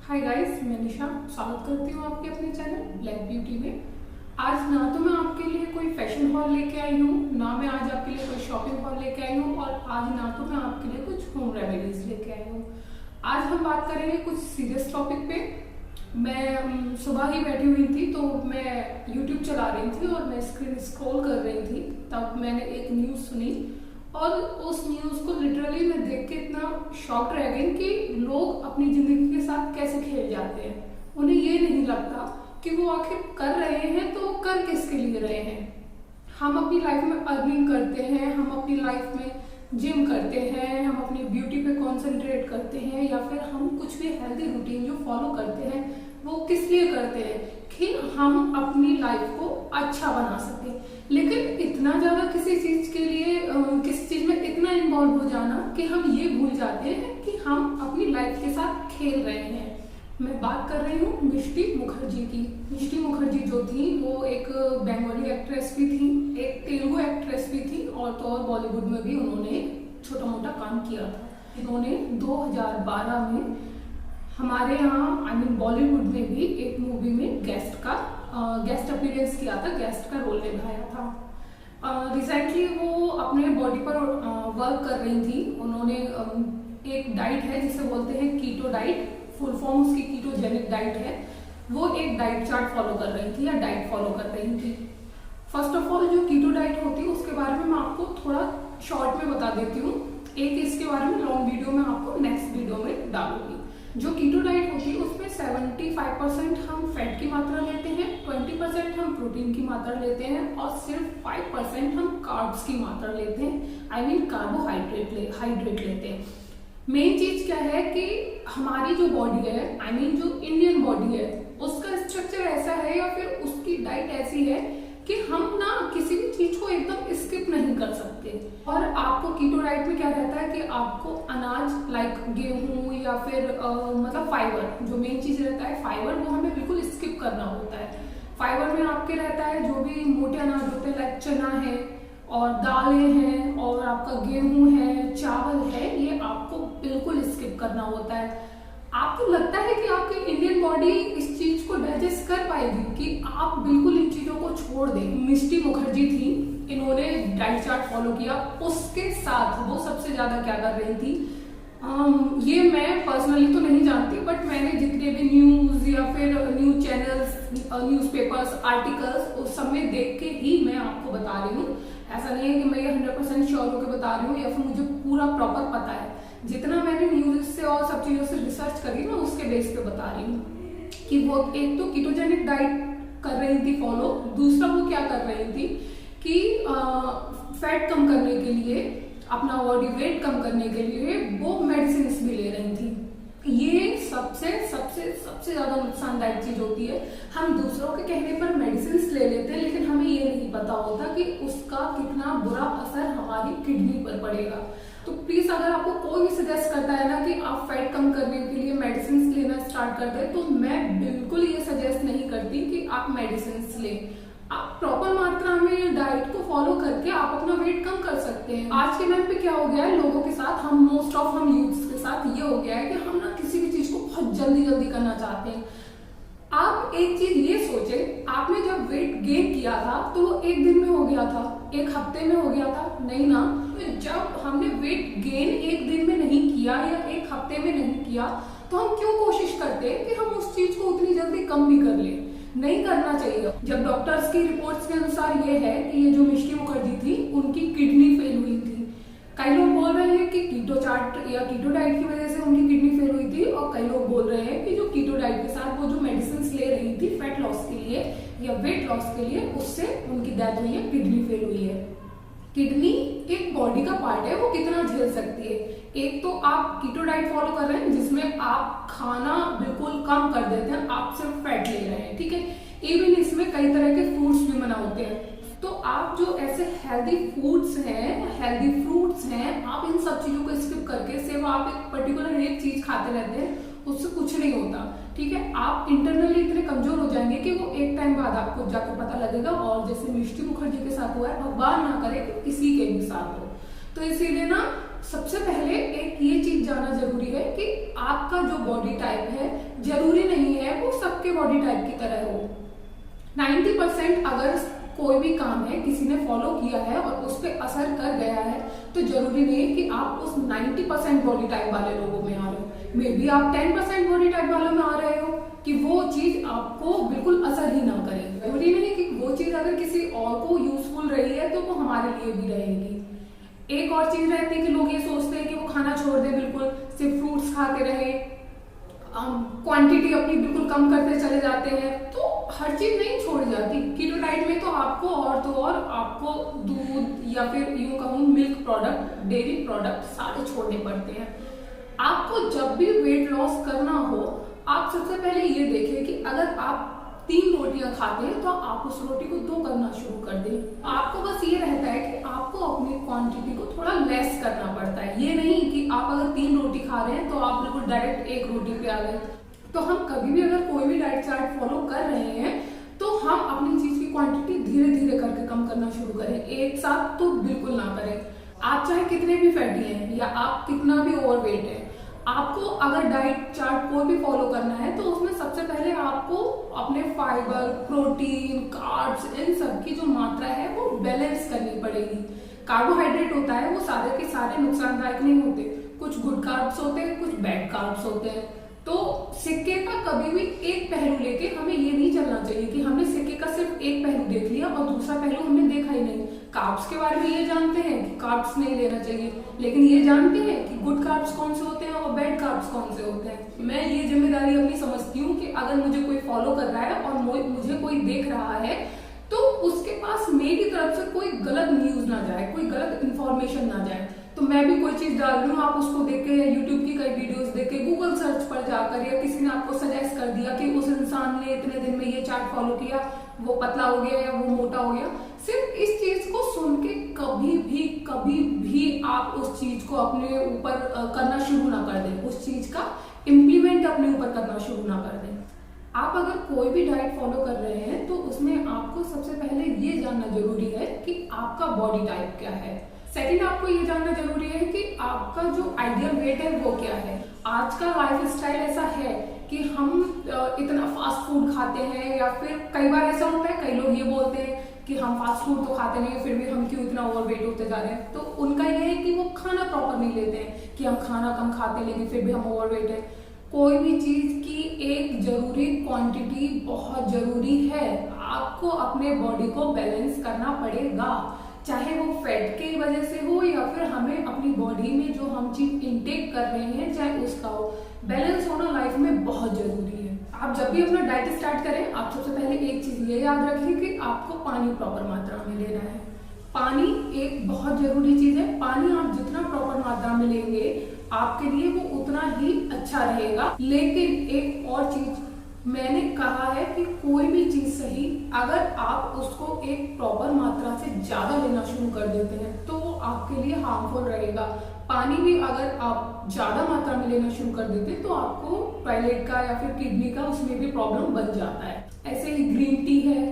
Hi guys, मैं निशा स्वागत करती हूँ आपके अपने चैनल ब्लैक ब्यूटी में। आज ना तो मैं आपके लिए कोई फैशन हॉल लेके आई हूँ, ना मैं आज आपके लिए कोई शॉपिंग हॉल लेके आई हूँ, और आज ना तो मैं आपके लिए कुछ होम रेमेडीज लेके आई हूँ। आज हम बात करेंगे कुछ सीरियस टॉपिक पे। मैं सुबह ही बैठी हुई थी तो मैं यूट्यूब चला रही थी और मैं स्क्रीन स्क्रॉल कर रही थी, तब मैंने एक न्यूज़ सुनी और उस न्यूज़ को लिटरली मैं देख के इतना शॉक रह गई कि लोग अपनी जिंदगी के साथ कैसे खेल जाते हैं। उन्हें ये नहीं लगता कि वो आखिर कर रहे हैं तो कर किसके लिए रहे हैं। हम अपनी लाइफ में अर्निंग करते हैं, हम अपनी लाइफ में जिम करते हैं, हम अपनी ब्यूटी पे कॉन्सेंट्रेट करते हैं, या फिर हम कुछ भी हेल्दी रूटीन जो फॉलो करते हैं वो किस लिए करते हैं कि हम अपनी लाइफ को अच्छा बना सकें। लेकिन इतना ज्यादा किसी चीज के लिए किसी चीज में इतना इन्वॉल्व हो जाना कि हम ये भूल जाते हैं कि हम अपनी लाइफ के साथ खेल रहे हैं। मैं बात कर रही हूँ मिष्टी मुखर्जी की। मिष्टी मुखर्जी जो थी वो एक बंगाली एक्ट्रेस भी थी, एक तेलुगु एक्ट्रेस भी थी, और तो और बॉलीवुड में भी उन्होंने छोटा मोटा काम किया था। इन्होंने 2012 में हमारे यहाँ बॉलीवुड में भी एक मूवी में गेस्ट अपीयरेंस किया था, गेस्ट का रोल निभाया था। रिसेंटली वो अपने बॉडी पर वर्क कर रही थी। उन्होंने एक डाइट है जिसे बोलते हैं कीटो डाइट, फुल फॉर्म उसकी कीटोजेनिक डाइट है। वो एक डाइट चार्ट फॉलो कर रही थी या डाइट फॉलो कर रही थी। फर्स्ट ऑफ ऑल जो कीटो डाइट होती है उसके बारे में मैं आपको थोड़ा शॉर्ट में बता देती हूँ। एक इसके बारे में लॉन्ग वीडियो में आपको नेक्स्ट वीडियो में डालूंगी। जो कीटो डाइट होती है उसमें 75% हम फैट की मात्रा लेते हैं, 20% हम प्रोटीन की मात्रा लेते हैं और सिर्फ 5% हम कार्ब्स की मात्रा लेते हैं, कार्बोहाइड्रेट लेते हैं। मेन चीज क्या है कि हमारी जो बॉडी है, जो इंडियन बॉडी है, उसका स्ट्रक्चर ऐसा है या फिर उसकी डाइट ऐसी है कि हम ना किसी भी चीज को एकदम स्किप नहीं कर सकते। और आपको कीटो डाइट में क्या रहता है कि आपको अनाज लाइक गेहूं या फिर मतलब फाइबर, जो मेन चीज रहता है फाइबर, वो हमें बिल्कुल स्किप करना होता है। फाइबर में आपके रहता है जो भी मोटे अनाज होते हैं लाइक चना है और दालें हैं और आपका गेहूं है, चावल है, ये आपको बिल्कुल स्किप करना होता है। आपको लगता है कि आपकी इंडियन बॉडी इस चीज को डाइजेस्ट कर पाएगी कि आप बिल्कुल इन चीजों को छोड़ दें। मिष्टी मुखर्जी थी, इन्होंने डाइट चार्ट फॉलो किया। उसके साथ वो सबसे ज्यादा क्या कर रही थी, ये मैं पर्सनली तो नहीं जानती, बट मैंने जितने भी न्यूज या फिर न्यूज चैनल्स, न्यूज़पेपर्स, आर्टिकल्स उस सब में देख के ही मैं आपको बता रही हूँ। ऐसा नहीं है कि मैं ये 100% श्योर होकर बता रही हूँ या फिर मुझे पूरा प्रॉपर पता है। जितना मैंने न्यूज से और सब चीजों से रिसर्च करी मैं उसके बेस पे बता रही हूँ कि वो एक तो कीटोजेनिक डाइट कर रही थी फॉलो, दूसरा वो क्या कर रही थी कि फैट कम करने के लिए, अपना बॉडी वेट कम करने के लिए वो मेडिसिन भी ले रही थी। ये सबसे सबसे सबसे ज्यादा नुकसानदायक चीज होती है। हम दूसरों के कहने पर मेडिसिन ले लेते हैं, लेकिन हमें ये नहीं पता होता कि उसका कितना बुरा असर हमारी किडनी पर पड़ेगा। तो प्लीज अगर आपको कोई भी सजेस्ट करता है ना कि आप फैट कम करने के लिए मेडिसिन लेना स्टार्ट कर दें, तो मैं बिल्कुल ये सजेस्ट नहीं करती कि आप मेडिसिन लें। आप प्रॉपर मात्रा में डाइट को फॉलो करके आप अपना वेट कम कर सकते हैं। आज के टाइम पे क्या हो गया है लोगों के साथ, हम यूथ्स के साथ ये हो गया है कि हम ना किसी भी चीज को बहुत जल्दी करना चाहते हैं। आप एक चीज ये सोचे, आपने जब वेट गेन किया था तो वो एक दिन में हो गया था, एक हफ्ते में हो गया था? नहीं ना। तो जब हमने वेट गेन एक दिन में नहीं किया या एक हफ्ते में नहीं किया, तो हम क्यों कोशिश करते हैं कि हम उस चीज को उतनी जल्दी कम भी कर ले? नहीं करना चाहिए। जब डॉक्टर्स की रिपोर्ट्स के अनुसार ये है कि ये जो मिष्टी मुखर्जी थी उनकी किडनी फेल हुई थी। कई लोग बोल रहे हैं कि कीटो चार्ट या कीटो डाइट की वजह से उनकी किडनी फेल हुई थी, और कई लोग बोल रहे हैं कि जो कीटो डाइट के साथ वो जो मेडिसिन ले रही थी फैट लॉस के लिए या वेट लॉस के लिए, उससे उनकी डेथ हुई है, किडनी फेल हुई है। किडनी एक बॉडी का पार्ट है, वो कितना झेल सकती है। एक तो आप कीटो डाइट फॉलो कर रहे हैं जिसमें आप खाना बिल्कुल कम कर देते हैं, आप सिर्फ फैट ले रहे हैं, ठीक है। इवन इसमें कई तरह के फ्रूट्स भी मना होते हैं। तो आप जो ऐसे हेल्दी फूड्स हैं, हेल्दी फ्रूट्स हैं, आप इन सब चीजों को स्किप करके सिर्फ आप एक पर्टिकुलर एक चीज खाते रहते हैं, उससे कुछ नहीं होता, ठीक है। आप इंटरनली इतने कमजोर हो जाएंगे कि वो एक टाइम बाद आपको जाकर पता लगेगा, और जैसे मिष्टी मुखर्जी के साथ हुआ है, भगवान ना करे कि किसी के भी साथ हो। तो इसीलिए ना सबसे पहले एक ये चीज जानना जरूरी है कि आपका जो बॉडी टाइप है, जरूर बॉडी टाइप की तरह हो। 90% अगर कोई भी काम है किसी ने फॉलो किया है और उस पर असर कर गया है तो जरूरी नहीं है कि आप उस 90% बॉडी टाइप वाले लोगों में आ रहे हो। मे बी आप 10% बॉडी टाइप वालों में आ रहे हो कि वो चीज आपको बिल्कुल असर ही ना करे। जरूरी नहीं कि वो चीज अगर किसी और को यूजफुल रही है तो वो हमारे लिए भी रहेगी। एक और चीज रहती है कि लोग ये सोचते हैं कि वो खाना छोड़ दे, बिल्कुल सिर्फ फ्रूट्स खाते रहे, क्वांटिटी अपनी बिल्कुल कम करते चले जाते हैं। तो हर चीज नहीं छोड़ी जाती। कीटो डाइट में तो आपको और आपको दूध या फिर यूं कहूं मिल्क प्रोडक्ट, डेयरी प्रोडक्ट सारे छोड़ने पड़ते हैं। आपको जब भी वेट लॉस करना हो, आप सबसे पहले ये देखें कि अगर आप 3 रोटियां खाते हैं तो आप उस रोटी को 2 करना शुरू कर दें। आपको बस ये रहता है कि आपको अपनी क्वांटिटी को थोड़ा लेस करना पड़ता है। ये नहीं कि आप अगर 3 रोटी खा रहे हैं तो आप बिल्कुल डायरेक्ट 1 रोटी पे आ गए। तो हम कभी भी अगर कोई भी डाइट चार्ट फॉलो कर रहे हैं तो हम अपनी चीज की क्वांटिटी धीरे धीरे करके कम करना शुरू करें, एक साथ तो बिल्कुल ना करें। आप चाहे कितने भी फैटी हैं या आप कितना भी ओवरवेट है, आपको अगर डाइट चार्ट कोई भी फॉलो करना है तो उसमें सबसे पहले आपको अपने फाइबर, प्रोटीन, कार्ब्स, इन सब की जो मात्रा है वो बैलेंस करनी पड़ेगी। कार्बोहाइड्रेट होता है वो सारे के सारे नुकसानदायक नहीं होते, कुछ गुड कार्ब्स होते हैं, कुछ बैड कार्ब्स होते हैं। तो सिक्के का कभी भी एक पहलू लेके हमें ये नहीं चलना चाहिए कि हमने सिक्के का सिर्फ एक पहलू देख लिया और दूसरा पहलू हमने देखा ही नहीं। कार्ब्स के बारे में ये जानते हैं कि कार्ब्स नहीं लेना चाहिए, लेकिन ये जानते हैं कि गुड कार्ब्स कौन से होते हैं और बैड कार्ब्स कौन से होते हैं। मैं ये जिम्मेदारी अपनी समझती हूँ कि अगर मुझे कोई फॉलो कर रहा है और मुझे कोई देख रहा है तो उसके पास मेरी तरफ से कोई गलत न्यूज ना जाए, कोई गलत इंफॉर्मेशन ना जाए। तो मैं भी कोई चीज डाल रही हूँ, आप उसको देख के या यूट्यूब की कई वीडियोस देख के, गूगल सर्च पर जाकर या किसी ने आपको सजेस्ट कर दिया कि उस इंसान ने इतने दिन में ये चार्ट फॉलो किया, वो पतला हो गया या वो मोटा हो गया, सिर्फ इस चीज को सुन के कभी भी आप उस चीज को अपने ऊपर करना शुरू ना कर दें, उस चीज का इम्प्लीमेंट अपने ऊपर करना शुरू ना कर दें। आप अगर कोई भी डाइट फॉलो कर रहे हैं तो उसमें आपको सबसे पहले ये जानना जरूरी है कि आपका बॉडी टाइप क्या है। सेकंड, आपको ये जानना जरूरी है कि आपका जो आइडियल वेट है वो क्या है। आज का लाइफ स्टाइल ऐसा है कि हम इतना फास्ट फूड खाते हैं, या फिर कई बार ऐसा होता है, कई लोग ये बोलते हैं कि हम फास्ट फूड तो खाते नहीं है फिर भी हम क्यों इतना ओवरवेट होते जा रहे हैं। तो उनका ये है कि वो खाना प्रॉपर नहीं लेते हैं, कि हम खाना कम खाते हैं लेकिन फिर भी हम ओवरवेट है। कोई भी चीज की एक जरूरी क्वांटिटी बहुत जरूरी है। आपको अपने बॉडी को बैलेंस करना पड़ेगा, चाहे वो फैट की वजह से हो या फिर हमें अपनी बॉडी में जो हम चीज इंटेक कर रहे हैं चाहे उसका हो। बैलेंस होना लाइफ में बहुत जरूरी है। आप जब भी अपना डाइट स्टार्ट करें, आप सबसे पहले एक चीज ये याद रखिए कि आपको पानी प्रॉपर मात्रा में लेना है। पानी एक बहुत जरूरी चीज है। पानी आप जितना प्रॉपर मात्रा में लेंगे आपके लिए वो उतना ही अच्छा रहेगा। लेकिन एक और चीज मैंने कहा है कि कोई भी चीज सही, अगर आप उसको एक प्रॉपर मात्रा से ज्यादा लेना शुरू कर देते हैं तो वो आपके लिए हार्मफुल रहेगा। पानी भी अगर आप ज्यादा मात्रा में लेना शुरू कर देते हैं तो आपको टॉयलेट का या फिर किडनी का उसमें भी प्रॉब्लम बन जाता है। ऐसे ही ग्रीन टी है,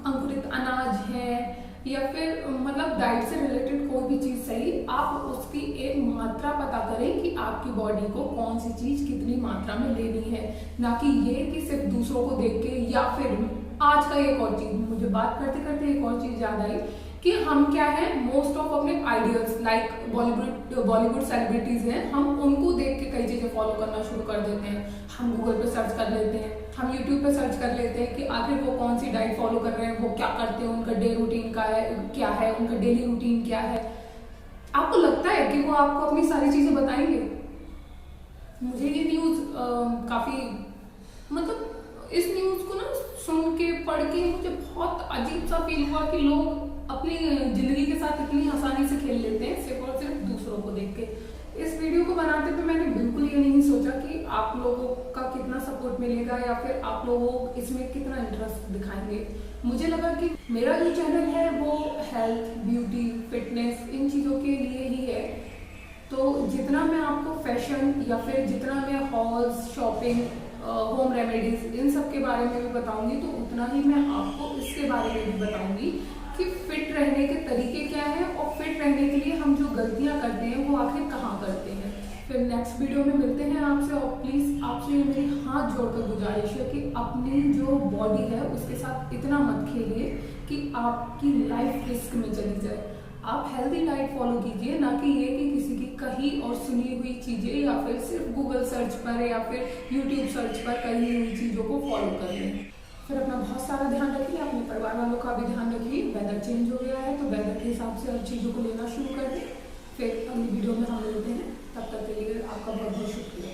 अंकुरित अनाज है, या फिर मतलब डाइट से रिलेटेड कोई भी चीज सही, आप उसकी एक मात्रा पता करें कि आपकी बॉडी को कौन सी चीज कितनी मात्रा में लेनी है। ना कि ये कि सिर्फ दूसरों को देख के, या फिर आज का एक और चीज, मुझे बात करते करते एक और चीज याद आई कि हम क्या है, मोस्ट ऑफ अपने आइडियल्स लाइक बॉलीवुड सेलिब्रिटीज हैं, हम उनको देख के कई चीजें फॉलो करना शुरू कर देते हैं। हम गूगल पे सर्च कर लेते हैं, हम यूट्यूब पे सर्च कर लेते हैं कि आखिर वो कौन सी डाइट फॉलो कर रहे हैं, वो क्या करते हैं, उनका डे रूटीन क्या है, उनका डेली रूटीन क्या है। आपको लगता है कि वो आपको अपनी सारी चीजें बताएंगे? मुझे ये न्यूज काफी मतलब इस न्यूज को ना सुन के पढ़ के मुझे बहुत अजीब सा फील हुआ कि लोग अपनी जिंदगी के साथ इतनी आसानी से खेल लेते हैं सिर्फ और सिर्फ दूसरों को देख के। इस वीडियो को बनाते पे मैंने बिल्कुल ये नहीं सोचा कि आप लोगों का कितना सपोर्ट मिलेगा या फिर आप लोग इसमें कितना इंटरेस्ट दिखाएंगे। मुझे लगा कि मेरा जो चैनल है वो हेल्थ, ब्यूटी, फिटनेस इन चीज़ों के लिए ही है। तो जितना मैं आपको फैशन या फिर जितना मैं हॉल्स, शॉपिंग, होम रेमेडीज इन सब के बारे में भी बताऊंगी तो उतना ही मैं आपको इसके बारे में भी बताऊंगी कि फिट रहने के तरीके क्या है और फिट रहने के लिए हम जो गलतियां करते हैं वो आखिर कहाँ करते हैं। फिर नेक्स्ट वीडियो में मिलते हैं आपसे। और प्लीज़ आपसे ये मेरी हाथ जोड़कर गुजारिश है कि अपनी जो बॉडी है उसके साथ इतना मत खेलिए कि आपकी लाइफ रिस्क में चली जाए। आप हेल्दी डाइट फॉलो कीजिए, ना कि ये कि किसी की कही और सुनी हुई चीज़ें या फिर सिर्फ गूगल सर्च पर या फिर यूट्यूब सर्च पर कही हुई चीज़ों को फॉलो कर लें। फिर अपना बहुत सारा ध्यान रखिए, अपने परिवार वालों का भी ध्यान रखिए। वेदर चेंज हो गया है तो वेदर के हिसाब से हर चीज़ों को लेना शुरू कर दें। फिर अगली वीडियो में हम मिलते हैं, तब तक के लिए आपका बहुत बहुत शुक्रिया।